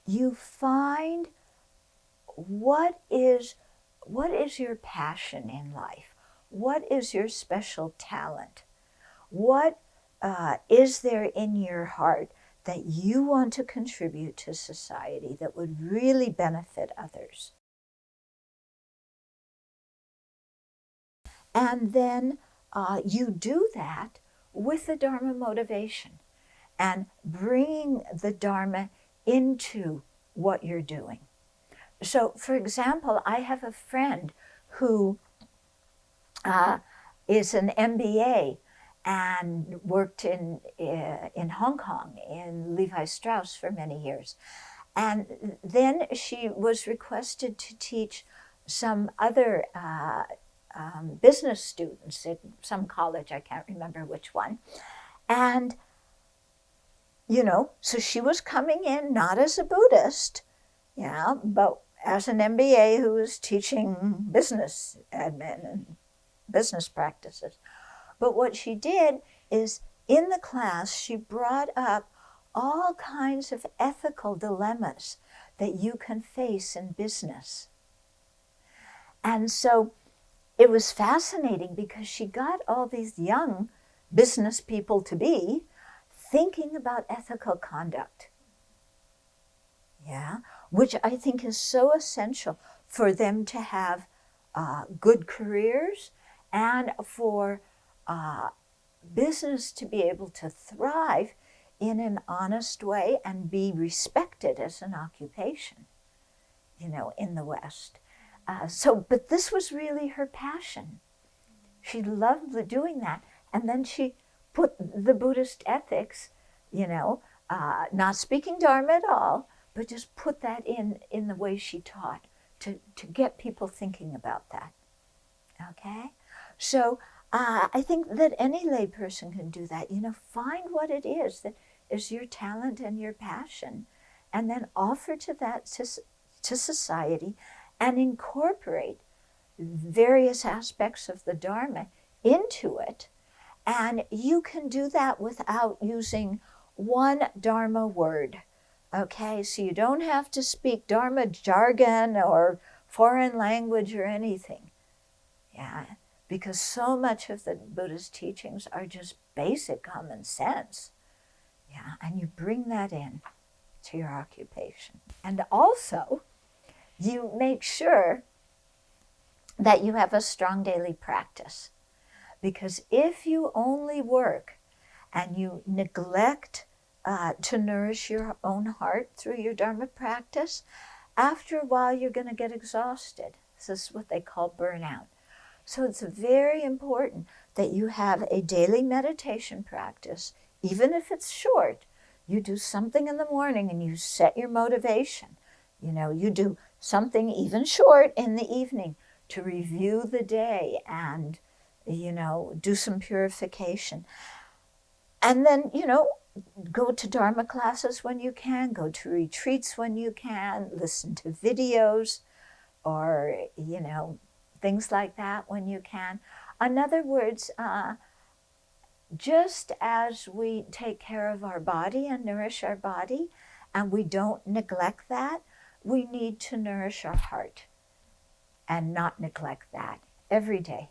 you find what is your passion in life? What is your special talent? What is there in your heart that you want to contribute to society that would really benefit others? And then you do that with the Dharma motivation and bringing the Dharma into what you're doing. So, for example, I have a friend who is an MBA and worked in Hong Kong in Levi Strauss for many years. And then she was requested to teach some other business students at some college, I can't remember which one. And, so she was coming in not as a Buddhist, but as an MBA who was teaching business admin and business practices. But what she did is, in the class, she brought up all kinds of ethical dilemmas that you can face in business. And so it was fascinating because she got all these young business people to be thinking about ethical conduct. Which I think is so essential for them to have good careers and for business to be able to thrive in an honest way and be respected as an occupation, in the West. But this was really her passion. She loved doing that. And then she put the Buddhist ethics, not speaking Dharma at all, but just put that in the way she taught to get people thinking about that. Okay? So I think that any layperson can do that. Find what it is that is your talent and your passion, and then offer to that to society and incorporate various aspects of the Dharma into it. And you can do that without using one Dharma word. Okay, so you don't have to speak Dharma jargon or foreign language or anything. Because so much of the Buddhist teachings are just basic common sense. And you bring that in to your occupation. And also, you make sure that you have a strong daily practice. Because if you only work and you neglect to nourish your own heart through your Dharma practice, after a while you're going to get exhausted. This is what they call burnout. So it's very important that you have a daily meditation practice, even if it's short. You do something in the morning and you set your motivation. You do something even short in the evening to review the day and, do some purification. And then, go to Dharma classes when you can, go to retreats when you can, listen to videos or, things like that when you can. In other words, just as we take care of our body and nourish our body, and we don't neglect that, we need to nourish our heart and not neglect that every day.